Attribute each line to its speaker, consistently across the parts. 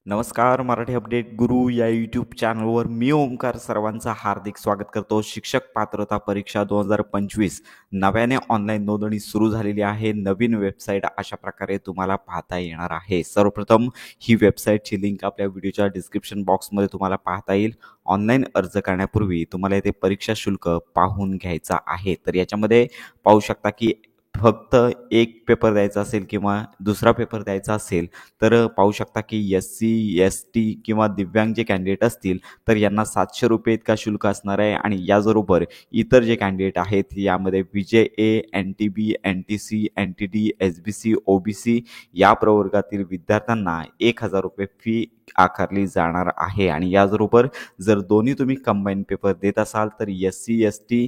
Speaker 1: नमस्कार. मराठी अपडेट गुरु या यूट्यूब चॅनलवर मी ओमकार सर्वांचं हार्दिक स्वागत करतो. शिक्षक पात्रता परीक्षा 2025 नव्याने ऑनलाईन नोंदणी सुरू झालेली आहे. नवीन वेबसाईट अशा प्रकारे तुम्हाला पाहता येणार आहे. सर्वप्रथम ही वेबसाईटची लिंक आपल्या व्हिडिओच्या डिस्क्रिप्शन बॉक्समध्ये तुम्हाला पाहता येईल. ऑनलाईन अर्ज करण्यापूर्वी तुम्हाला येथे परीक्षा शुल्क पाहून घ्यायचा आहे. तर याच्यामध्ये पाहू शकता की फक्त एक पेपर द्यायचा असेल किंवा दुसरा पेपर द्यायचा असेल तर पाहू शकता की SC, ST किंवा दिव्यांग जे कॅन्डिडेट असतील तर यांना ₹700 इतका शुल्क असणार आहे. आणि याचबरोबर इतर जे कॅन्डिडेट आहेत यामध्ये VJA, NTB, NTC, NTD, SBC, OBC या प्रवर्गातील विद्यार्थ्यांना ₹1000 फी आकारली जाणार आहे. आणि याचबरोबर जर दोन्ही तुम्ही कंबाईन पेपर देत असाल तर SC, ST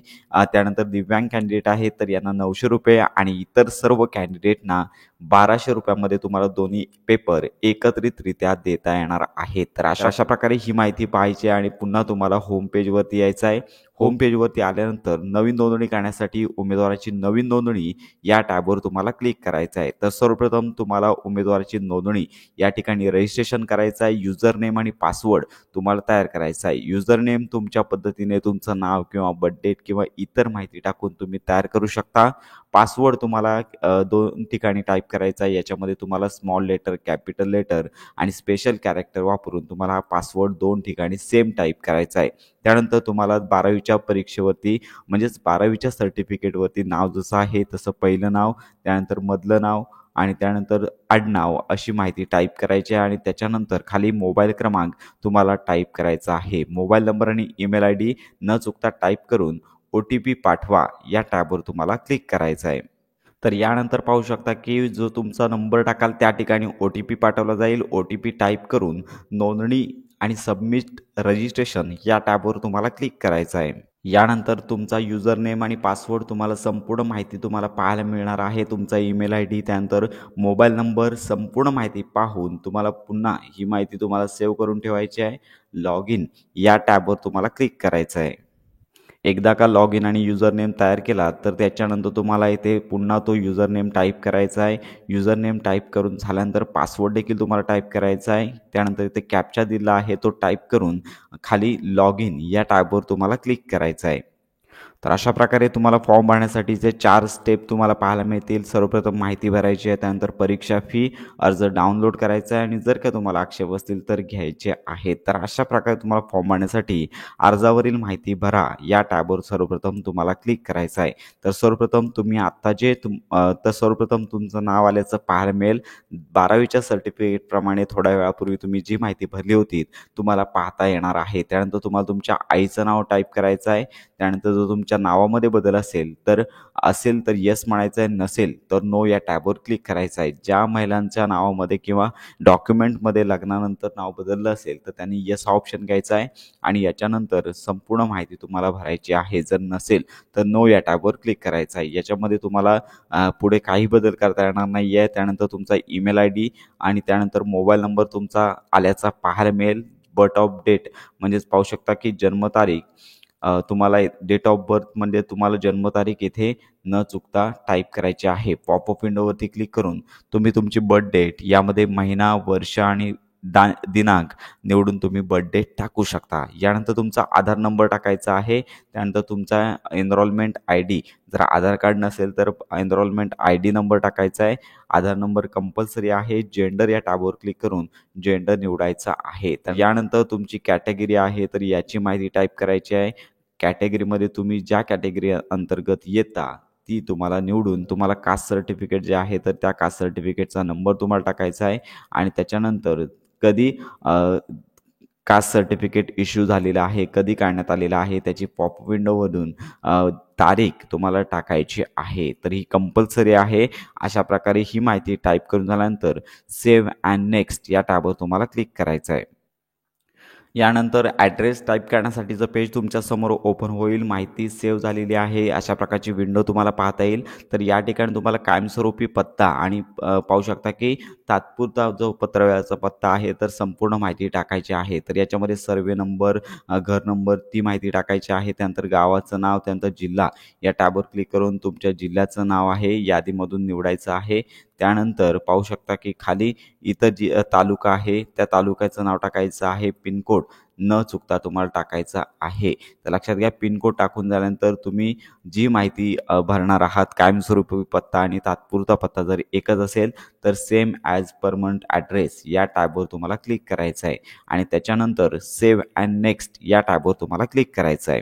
Speaker 1: त्यानंतर दिव्यांग कॅन्डिडेट आहेत तर यांना ₹900 आणि इतर सर्व कॅन्डिडेटना ₹1200 तुम्हाला दोन्ही पेपर एकत्रितरित्या देता येणार आहेत. तर अशा प्रकारे ही माहिती पाहायची आहे आणि पुन्हा तुम्हाला होम पेजवरती यायचं आहे. होम पेजवरती आल्यानंतर नवीन नोंदणी करण्यासाठी उमेदवाराची नवीन नोंदणी या टॅबवर तुम्हाला क्लिक करायचं आहे. तर सर्वप्रथम तुम्हाला उमेदवाराची नोंदणी या ठिकाणी रजिस्ट्रेशन करायचं आहे. युजर नेम आणि पासवर्ड तुम्हाला तयार करायचा आहे. युजर नेम तुमच्या पद्धतीने तुमचं नाव किंवा बर्थडेट किंवा इतर माहिती टाकून तुम्ही तयार करू शकता. पासवर्ड तुम्हाला 2 ठिकाणी टाईप करायचा आहे. याच्यामध्ये तुम्हाला स्मॉल लेटर, कॅपिटल लेटर आणि स्पेशल कॅरेक्टर वापरून तुम्हाला हा पासवर्ड 2 ठिकाणी सेम टाईप करायचा आहे. त्यानंतर तुम्हाला 12वीच्या परीक्षेवरती म्हणजेच 12वीच्या सर्टिफिकेटवरती नाव जसं आहे तसं पहिलं नाव, त्यानंतर मधलं नाव आणि त्यानंतर आडनाव अशी माहिती टाईप करायची आहे. आणि त्याच्यानंतर खाली मोबाईल क्रमांक तुम्हाला टाईप करायचा आहे. मोबाईल नंबर आणि ईमेल ID न चुकता टाईप करून OTP पाठवा या टॅबवर तुम्हाला क्लिक करायचं आहे. तर यानंतर पाहू शकता की जो तुमचा नंबर टाकाल त्या ठिकाणी OTP पाठवला जाईल. OTP टाईप करून नोंदणी आणि सबमिट रजिस्ट्रेशन या टॅबवर तुम्हाला क्लिक करायचं आहे. यानंतर तुमचा युजर नेम आणि पासवर्ड तुम्हाला संपूर्ण माहिती तुम्हाला पाहायला मिळणार आहे. तुमचा ईमेल ID त्यानंतर मोबाईल नंबर संपूर्ण माहिती पाहून तुम्हाला पुन्हा ही माहिती तुम्हाला सेव्ह करून ठेवायची आहे. लॉग इन या टॅबवर तुम्हाला क्लिक करायचं आहे. एकदा का लॉग इन आणि युजर नेम तयार केला तर त्याच्यानंतर तुम्हाला इथे पुन्हा तो युजर नेम टाईप करायचा आहे. युजर नेम टाईप करून झाल्यानंतर पासवर्ड देखील तुम्हाला टाईप करायचा आहे. त्यानंतर इथे कॅप्चा दिला आहे तो टाईप करून खाली लॉग इन या टॅबवर तुम्हाला क्लिक करायचं आहे. तर अशा प्रकारे तुम्हाला फॉर्म भरण्यासाठीचे 4 स्टेप तुम्हाला पाहायला मिळतील. सर्वप्रथम माहिती भरायची आहे, त्यानंतर परीक्षा फी, अर्ज डाउनलोड करायचा आहे आणि जर का तुम्हाला आक्षेप असतील तर घ्यायचे आहेत. तर अशा प्रकारे तुम्हाला फॉर्म भरण्यासाठी अर्जावरील माहिती भरा या टॅबवर सर्वप्रथम तुम्हाला क्लिक करायचं आहे. तर सर्वप्रथम तुम्ही आत्ता जे सर्वप्रथम तुमचं नाव आल्याचं पाहायला मिळेल. 12वीच्या सर्टिफिकेटप्रमाणे थोड्या वेळापूर्वी तुम्ही जी माहिती भरली होती तुम्हाला पाहता येणार आहे. त्यानंतर तुम्हाला तुमच्या आईचं नाव टाईप करायचं आहे. त्यानंतर जो तुमच्या नावामध्ये बदल असेल तर येस म्हणायचं आहे, नसेल तर नो या टॅबवर क्लिक करायचं आहे. ज्या महिलांच्या नावामध्ये किंवा डॉक्युमेंटमध्ये लग्नानंतर नाव बदललं असेल तर त्यांनी येस हा ऑप्शन घ्यायचा आहे आणि याच्यानंतर संपूर्ण माहिती तुम्हाला भरायची आहे. जर नसेल तर नो या टॅबवर क्लिक करायचं आहे. याच्यामध्ये तुम्हाला पुढे काही बदल करता येणार नाही आहे. त्यानंतर तुमचा ईमेल ID आणि त्यानंतर मोबाईल नंबर तुमचा आल्याचा पाहायला मिळेल. बर्थ ऑफ डेट म्हणजेच पाहू शकता की जन्मतारीख तुम्हाला डेट ऑफ बर्थ म्हणजे तुम्हाला जन्मतारीख येथे न चुकता टाईप करायची आहे. पॉपअप विंडोवरती क्लिक करून तुम्ही तुमची बर्थ डेट यामध्ये महिना, वर्ष आणि दिनांक निवडून तुम्ही बर्थ डेट टाकू शकता. यानंतर तुमचा आधार नंबर टाकायचा आहे. त्यानंतर तुमचा एनरोलमेंट ID, जर आधार कार्ड नसेल तर एनरोलमेंट ID नंबर टाकायचा आहे. आधार नंबर कंपल्सरी आहे. जेंडर या टॅबवर क्लिक करून जेंडर निवडायचा आहे. तर यानंतर तुमची कॅटेगरी आहे तर याची माहिती टाईप करायची आहे. कॅटेगरीमध्ये तुम्ही ज्या कॅटेगरी अंतर्गत येता ती तुम्हाला निवडून तुम्हाला कास्ट सर्टिफिकेट जे आहे तर त्या कास्ट सर्टिफिकेटचा नंबर तुम्हाला टाकायचा आहे. आणि त्याच्यानंतर कधी कास्ट सर्टिफिकेट इश्यू झालेलं आहे, कधी काढण्यात आलेलं आहे त्याची पॉपअप विंडोमधून तारीख तुम्हाला टाकायची आहे. तर ही कंपल्सरी आहे. अशा प्रकारे ही माहिती टाईप करून झाल्यानंतर सेव्ह अँड नेक्स्ट या टॅबवर तुम्हाला क्लिक करायचं आहे. यानंतर ॲड्रेस टाईप करण्यासाठीचं पेज तुमच्यासमोर ओपन होईल. माहिती सेव्ह झालेली आहे. अशा प्रकारची विंडो तुम्हाला पाहता येईल. तर या ठिकाणी तुम्हाला कायमस्वरूपी पत्ता आणि पाहू शकता की तात्पुरता जो पत्रावळ्याचा पत्ता आहे, तर संपूर्ण माहिती टाकायची आहे. तर याच्यामध्ये सर्व्हे नंबर, घर नंबर ती माहिती टाकायची आहे. त्यानंतर गावाचं नाव, त्यानंतर जिल्हा या टॅबवर क्लिक करून तुमच्या जिल्ह्याचं नाव आहे यादीमधून निवडायचं आहे. त्यानंतर पाहू शकता की खाली इथं जी तालुका आहे त्या तालुक्याचं नाव टाकायचं आहे. पिनकोड न चुकता तुम्हाला टाकायचा आहे. तर लक्षात घ्या, पिनकोड टाकून झाल्यानंतर तुम्ही जी माहिती भरणार आहात, कायमस्वरूपी पत्ता आणि तात्पुरता पत्ता जर एकच असेल तर सेम ॲज परमनंट ॲड्रेस या टॅबवर तुम्हाला क्लिक करायचं आहे आणि त्याच्यानंतर सेव्ह अँड नेक्स्ट या टॅबवर तुम्हाला क्लिक करायचं आहे.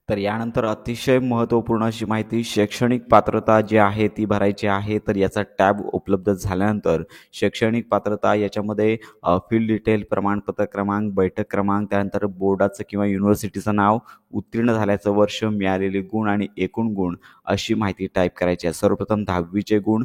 Speaker 1: तर यानंतर अतिशय महत्त्वपूर्ण अशी माहिती, शैक्षणिक पात्रता जी आहे ती भरायची आहे. तर याचा टॅब उपलब्ध झाल्यानंतर शैक्षणिक पात्रता याच्यामध्ये फील्ड डिटेल, प्रमाणपत्र क्रमांक, बैठक क्रमांक, त्यानंतर बोर्डाचं किंवा युनिव्हर्सिटीचं नाव, उत्तीर्ण झाल्याचं वर्ष, मिळालेले गुण आणि एकूण गुण अशी माहिती टाईप करायची आहे. सर्वप्रथम 10वीचे गुण,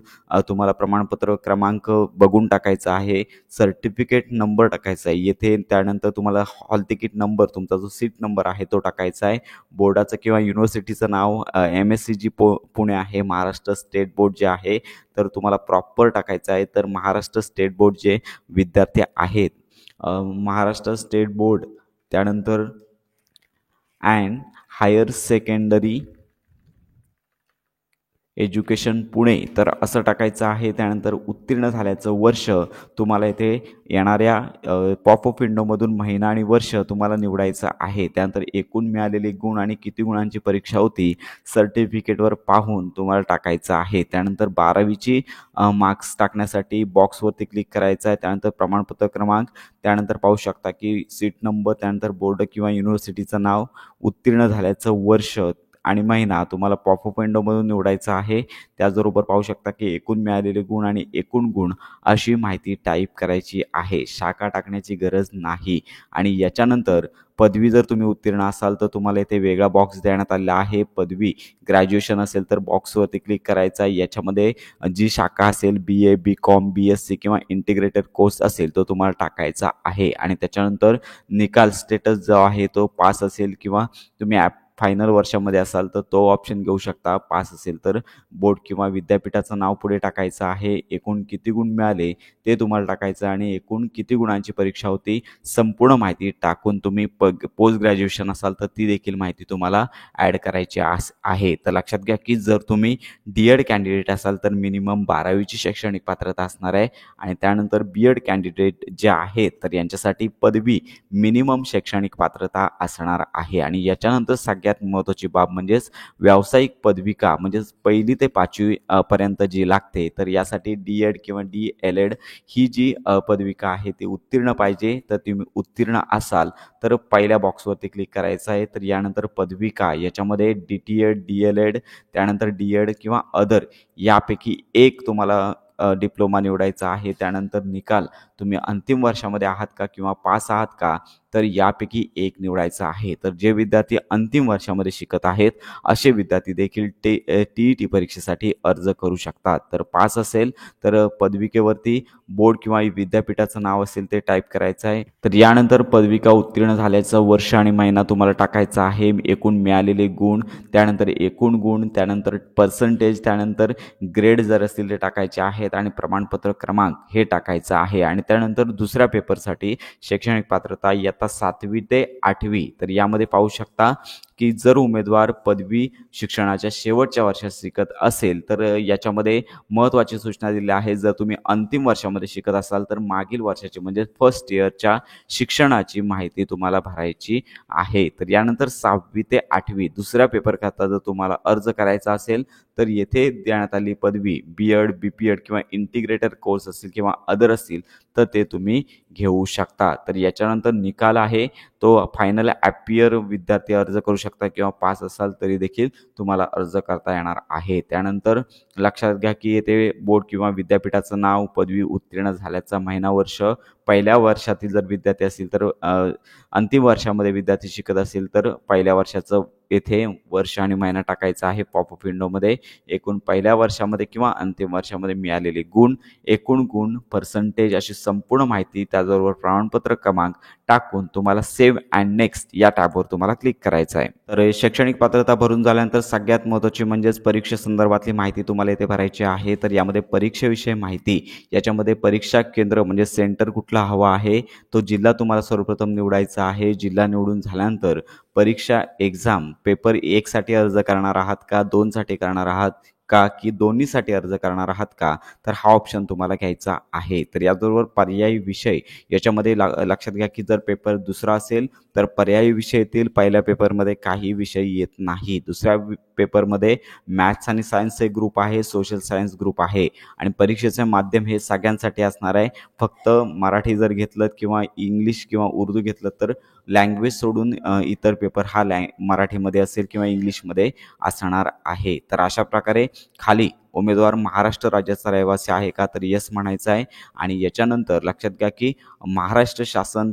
Speaker 1: तुम्हाला प्रमाणपत्र क्रमांक बघून टाकायचा आहे. सर्टिफिकेट नंबर टाकायचा आहे येथे. त्यानंतर तुम्हाला हॉल तिकीट नंबर, तुमचा जो सीट नंबर आहे तो टाकायचा आहे. बोर्डाचं किंवा युनिव्हर्सिटीचं नाव MSCG पुणे आहे. महाराष्ट्र स्टेट बोर्ड जे आहे तर तुम्हाला प्रॉपर टाकायचं आहे. तर महाराष्ट्र स्टेट बोर्ड जे विद्यार्थी आहेत, महाराष्ट्र स्टेट बोर्ड, त्यानंतर and higher secondary education Pune तर असं टाकायचं आहे. त्यानंतर उत्तीर्ण झाल्याचं वर्ष तुम्हाला इथे येणाऱ्या पॉपअप विंडोमधून महिना आणि वर्ष तुम्हाला निवडायचं आहे. त्यानंतर एकूण मिळालेले गुण आणि किती गुणांची परीक्षा होती सर्टिफिकेटवर पाहून तुम्हाला टाकायचं आहे. त्यानंतर 12वीची मार्क्स टाकण्यासाठी बॉक्सवरती क्लिक करायचं आहे. त्यानंतर प्रमाणपत्र क्रमांक, त्यानंतर पाहू शकता की सीट नंबर, त्यानंतर बोर्ड किंवा युनिव्हर्सिटीचं नाव, उत्तीर्ण झाल्याचं वर्ष आणि महिना तुम्हाला पॉपअप विंडोमधून निवडायचा आहे. त्याचबरोबर पाहू शकता की एकूण मिळालेले गुण आणि एकूण गुण अशी माहिती टाईप करायची आहे. शाखा टाकण्याची गरज नाही. आणि याच्यानंतर पदवी जर तुम्ही उत्तीर्ण असाल तर तुम्हाला इथे वेगळा बॉक्स देण्यात आलेला आहे. पदवी ग्रॅज्युएशन असेल तर बॉक्सवरती क्लिक करायचा आहे. याच्यामध्ये जी शाखा असेल, BA, BCom, BSc किंवा इंटिग्रेटेड कोर्स असेल तो तुम्हाला टाकायचा आहे. आणि त्याच्यानंतर निकाल स्टेटस जो आहे तो पास असेल किंवा तुम्ही फायनल वर्षामध्ये असाल तर तो ऑप्शन घेऊ शकता. पास असेल तर बोर्ड किंवा विद्यापीठाचं नाव पुढे टाकायचं आहे. एकूण किती गुण मिळाले ते तुम्हाला टाकायचं आणि एकूण किती गुणांची परीक्षा होती संपूर्ण माहिती टाकून तुम्ही पोस्ट ग्रॅज्युएशन असाल तर ती देखील माहिती तुम्हाला ॲड करायची आहे. तर लक्षात घ्या की जर तुम्ही DED कॅन्डिडेट असाल तर मिनिमम 12वीची शैक्षणिक पात्रता असणार आहे आणि त्यानंतर BEd कॅन्डिडेट जे आहेत तर यांच्यासाठी पदवी मिनिमम शैक्षणिक पात्रता असणार आहे. आणि याच्यानंतर सगळ्यात महत्त्वाची बाब म्हणजेच व्यावसायिक पदविका, म्हणजेच 1ली ते 5वी पर्यंत जी लागते तर यासाठी DED किंवा DLED ही जी पदविका आहे ती उत्तीर्ण पाहिजे. तर तुम्ही उत्तीर्ण असाल तर पहिल्या बॉक्सवरती क्लिक करायचं आहे. तर यानंतर पदविका याच्यामध्ये DTED, DLED, त्यानंतर DED किंवा अदर यापैकी एक तुम्हाला डिप्लोमा निवडायचा आहे. त्यानंतर निकाल, तुम्ही अंतिम वर्षामध्ये आहात का किंवा पास आहात का तर यापैकी एक निवडायचं आहे. तर जे विद्यार्थी अंतिम वर्षामध्ये शिकत आहेत असे विद्यार्थी देखील TET परीक्षेसाठी अर्ज करू शकतात. तर पास असेल तर पदविकेवरती बोर्ड किंवा विद्यापीठाचं नाव असेल ते टाईप करायचं आहे. तर यानंतर पदविका उत्तीर्ण झाल्याचं वर्ष आणि महिना तुम्हाला टाकायचा आहे. एकूण मिळालेले गुण, त्यानंतर एकूण गुण, त्यानंतर पर्सेंटेज, त्यानंतर ग्रेड जर असतील ते टाकायचे आहेत आणि प्रमाणपत्र क्रमांक हे टाकायचं आहे. आणि त्यानंतर दुसऱ्या पेपरसाठी शैक्षणिक पात्रता इयत्ता 7वी ते 8वी तर यामध्ये पाहू शकता की जर उमेदवार पदवी शिक्षणाच्या शेवटच्या वर्षात शिकत असेल तर याच्यामध्ये महत्त्वाची सूचना दिली आहे. जर तुम्ही अंतिम वर्षामध्ये शिकत असाल तर मागील वर्षाची म्हणजे फर्स्ट इयरच्या शिक्षणाची माहिती तुम्हाला भरायची आहे. तर यानंतर 6वी ते 8वी दुसऱ्या पेपरकरता जर तुम्हाला अर्ज करायचा असेल तर येथे देण्यात आलेली पदवी BEd, BPEd किंवा इंटिग्रेटेड कोर्स असतील किंवा अदर असतील तर ते तुम्ही घेऊ शकता. तर याच्यानंतर निकाल आहे तो फायनल ॲपियर विद्यार्थी अर्ज करू शकता किंवा पास असाल तरी देखील तुम्हाला अर्ज करता येणार आहे. त्यानंतर लक्षात घ्या की येथे बोर्ड किंवा विद्यापीठाचं नाव, पदवी उत्तीर्ण झाल्याचा महिना, वर्ष, पहिल्या वर्षातील जर विद्यार्थी असतील तर अंतिम वर्षामध्ये विद्यार्थी शिकत असेल तर पहिल्या वर्षाचं येथे वर्ष आणि महिना टाकायचा आहे पॉपअप विंडोमध्ये. एकूण पहिल्या वर्षामध्ये किंवा अंतिम वर्षामध्ये मिळालेले गुण, एकूण गुण, पर्सेंटेज अशी संपूर्ण माहिती त्याचबरोबर प्रमाणपत्र क्रमांक टाकून तुम्हाला सेव्ह अँड नेक्स्ट या टॅबवर तुम्हाला क्लिक करायचं आहे. तर शैक्षणिक पात्रता भरून झाल्यानंतर सगळ्यात महत्त्वाची म्हणजेच परीक्षेसंदर्भातली माहिती तुम्हाला इथे भरायची आहे. तर यामध्ये परीक्षेविषयी माहिती, याच्यामध्ये परीक्षा केंद्र म्हणजे सेंटर कुठला हवा आहे, तो जिल्हा तुम्हाला सर्वप्रथम निवडायचा आहे. जिल्हा निवडून झाल्यानंतर परीक्षा एक्झाम पेपर 1 साठी अर्ज करणार आहात का, 2 साठी करणार आहात का, की दोन्हीसाठी अर्ज करणार आहात का, तर हा ऑप्शन तुम्हाला घ्यायचा आहे. तर याचबरोबर पर्यायी विषय, याच्यामध्ये लक्षात घ्या की जर पेपर दुसरा असेल तर पर्यायी विषय येतील. पहिल्या पेपरमध्ये काही विषय येत नाही. दुसऱ्या पेपरमध्ये मॅथ्स आणि सायन्स एक ग्रुप आहे, सोशल सायन्स ग्रुप आहे आणि परीक्षेचे माध्यम हे सगळ्यांसाठी असणार आहे. फक्त मराठी जर घेतलं किंवा इंग्लिश किंवा उर्दू घेतलं तर लँग्वेज सोडून इतर पेपर हा मराठीमध्ये असेल किंवा इंग्लिशमध्ये असणार आहे. तर अशा प्रकारे खाली उमेदवार महाराष्ट्र राज्याचा रहिवासी आहे का, तर यस म्हणायचं आहे. आणि याच्यानंतर लक्षात घ्या की महाराष्ट्र शासन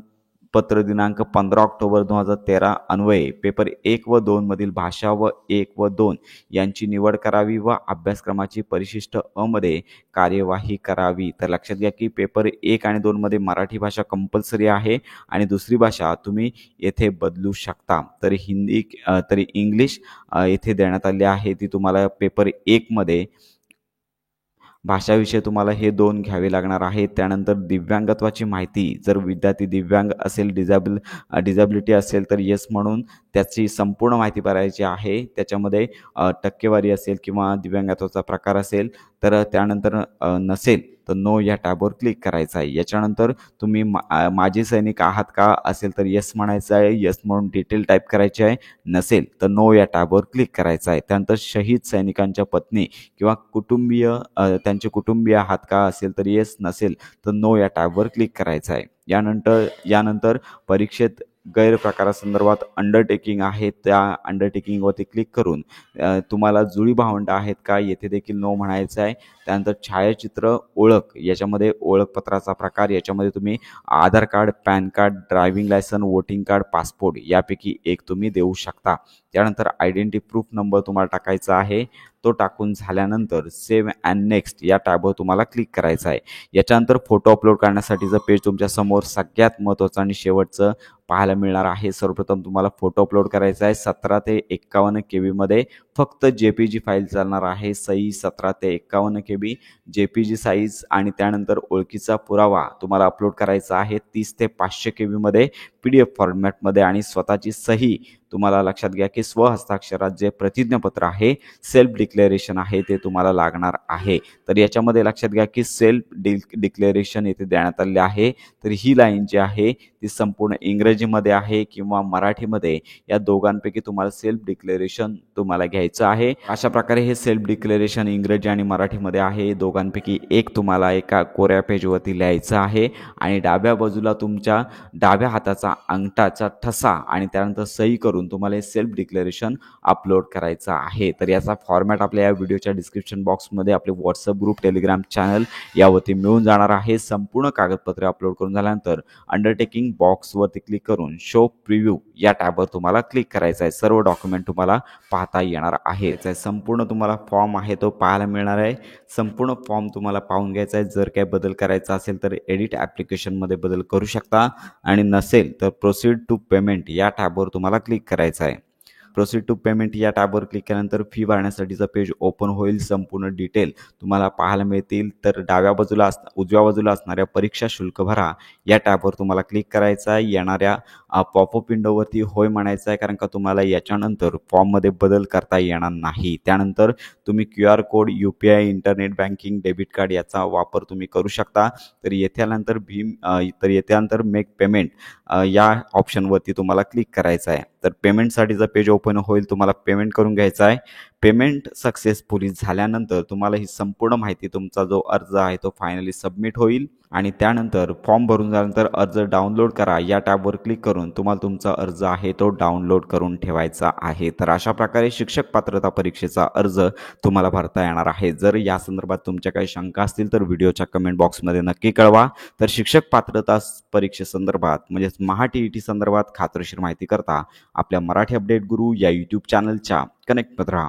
Speaker 1: पत्र दिनांक 15 ऑक्टोबर 2013 अन्वये पेपर 1 व 2 मधील भाषा व 1 व 2 यांची निवड करावी व अभ्यासक्रमाची परिशिष्ट अ मध्ये कार्यवाही करावी. तर लक्षात घ्या की पेपर 1 आणि 2 मध्ये मराठी भाषा कंपल्सरी आहे आणि दुसरी भाषा तुम्ही येथे बदलू शकता. तर हिंदी तरी इंग्लिश येथे देण्यात आली आहे. ती तुम्हाला पेपर 1 मध्ये भाषाविषय तुम्हाला हे 2 घ्यावे लागणार आहेत. त्यानंतर दिव्यांगत्वाची माहिती, जर विद्यार्थी दिव्यांग असेल, डिझॅबिलिटी असेल तर येस म्हणून त्याची संपूर्ण माहिती भरायची आहे. त्याच्यामध्ये टक्केवारी असेल किंवा दिव्यांगत्वाचा प्रकार असेल तर त्यानंतर नसेल तर नो या टॅबवर क्लिक करायचं आहे. याच्यानंतर तुम्ही माजी सैनिक आहात का असेल तर येस म्हणायचं आहे. येस म्हणून डिटेल टाईप करायची आहे. नसेल तर नो या टॅबवर क्लिक करायचं आहे. त्यानंतर शहीद सैनिकांच्या पत्नी किंवा कुटुंबीय त्यांचे कुटुंबीय आहात का असेल तर येस, नसेल तर नो या टॅबवर क्लिक करायचं आहे. यानंतर परीक्षेत गैरप्रकारासंदर्भात अंडरटेकिंग आहे, त्या अंडरटेकिंगवरती क्लिक करून तुम्हाला जुळी भावंड आहेत का, येथे देखील नो म्हणायचं आहे. त्यानंतर छायाचित्र ओळख, याच्यामध्ये ओळखपत्राचा प्रकार, याच्यामध्ये तुम्ही Aadhaar card, PAN card, driving licence, voting card, passport यापैकी एक तुम्ही देऊ शकता. त्यानंतर आयडेंटिटी प्रूफ नंबर तुम्हाला टाकायचा आहे. तो टाकून झाल्यानंतर सेव्ह अँड नेक्स्ट या टॅबवर तुम्हाला क्लिक करायचं आहे. याच्यानंतर फोटो अपलोड करण्यासाठीचं पेज तुमच्यासमोर सगळ्यात महत्त्वाचं आणि शेवटचं पाहायला मिळणार आहे. सर्वप्रथम तुम्हाला फोटो अपलोड करायचा आहे. 17 ते 51 KB मध्ये फक्त JPG फाईल चालणार आहे. सही 17 ते 51 KB JPG साईज. आणि त्यानंतर ओळखीचा पुरावा तुम्हाला अपलोड करायचा आहे 30 ते 500 KB मध्ये PDF फॉर्मॅटमध्ये. आणि स्वतःची सही तुम्हाला लक्षात घ्या की स्वहस्ताक्षरात जे प्रतिज्ञापत्र आहे, सेल्फ डिक्लेरेशन आहे, ते तुम्हाला लागणार आहे. तर याच्यामध्ये लक्षात घ्या की सेल्फ डिक्लेरेशन येथे देण्यात आले आहे. तर ही लाईन जी आहे ती संपूर्ण इंग्रजीमध्ये आहे किंवा मराठीमध्ये, या दोघांपैकी तुम्हाला सेल्फ डिक्लेरेशन तुम्हाला घ्यायचं आहे. अशा प्रकारे हे सेल्फ डिक्लेरेशन इंग्रजी आणि मराठीमध्ये आहे. दोघांपैकी एक तुम्हाला एका कोऱ्या पेजवरती लिहायचं आहे. आणि डाव्या बाजूला तुमच्या डाव्या हाताचा अंगठाचा ठसा आणि त्यानंतर सही करून तुम्हाला हे सेल्फ डिक्लेरेशन अपलोड करायचं आहे. तर याचा फॉर्मॅट आपल्या या व्हिडिओच्या डिस्क्रिप्शन बॉक्समध्ये आपले व्हॉट्सअप ग्रुप, टेलिग्राम चॅनल यावरती मिळून जाणार आहे. संपूर्ण कागदपत्रे अपलोड करून झाल्यानंतर अंडरटेकिंग बॉक्सवरती क्लिक करून शो प्रिव्ह्यू या टॅबवर तुम्हाला क्लिक करायचं आहे. सर्व डॉक्युमेंट तुम्हाला पाहता येणार आहे. संपूर्ण तुम्हाला फॉर्म आहे तो पाहायला मिळणार आहे. संपूर्ण फॉर्म तुम्हाला पाहून घ्यायचा आहे. जर काही बदल करायचा असेल तर एडिट ॲप्लिकेशनमध्ये बदल करू शकता आणि नसेल तर प्रोसीड टू पेमेंट या टॅबवर तुम्हाला क्लिक करायचं आहे. प्रोसीड टू पेमेंट या टॅबवर क्लिक केल्यानंतर फी भरण्यासाठीचं पेज ओपन होईल. संपूर्ण डिटेल तुम्हाला पाहायला मिळतील. तर उजव्या बाजूला असणाऱ्या परीक्षा शुल्क भरा या टॅबवर तुम्हाला क्लिक करायचं आहे. येणाऱ्या पॉपअप विंडोवरती होय म्हणायचं आहे, कारण का तुम्हाला याच्यानंतर फॉर्ममध्ये बदल करता येणार नाही. त्यानंतर तुम्ही QR code, UPI, internet banking, debit card याचा वापर तुम्ही करू शकता. तर येथे आल्यानंतर मेक पेमेंट या ऑप्शनवरती तुम्हाला क्लिक करायचं आहे. तर पेमेंटसाठीचं पेज ओपन होईल. तुम्हाला पेमेंट करून घ्यायचं आहे. पेमेंट सक्सेसफुली झाल्यानंतर तुम्हाला ही संपूर्ण माहिती, तुमचा जो अर्ज आहे तो फायनली सबमिट होईल आणि त्यानंतर फॉर्म भरून झाल्यानंतर अर्ज डाउनलोड करा या टॅबवर क्लिक करून तुम्हाला तुमचा अर्ज आहे तो डाउनलोड करून ठेवायचा आहे. तर अशा प्रकारे शिक्षक पात्रता परीक्षेचा अर्ज तुम्हाला भरता येणार आहे. जर या संदर्भात तुमच्या काही शंका असतील तर व्हिडिओच्या कमेंट बॉक्समध्ये नक्की कळवा. तर शिक्षक पात्रता परीक्षेसंदर्भात म्हणजेच TET संदर्भात खात्रीशीर माहिती करता आपल्या मराठी अपडेट गुरु या यूट्यूब चॅनलच्या कनेक्ट राहा.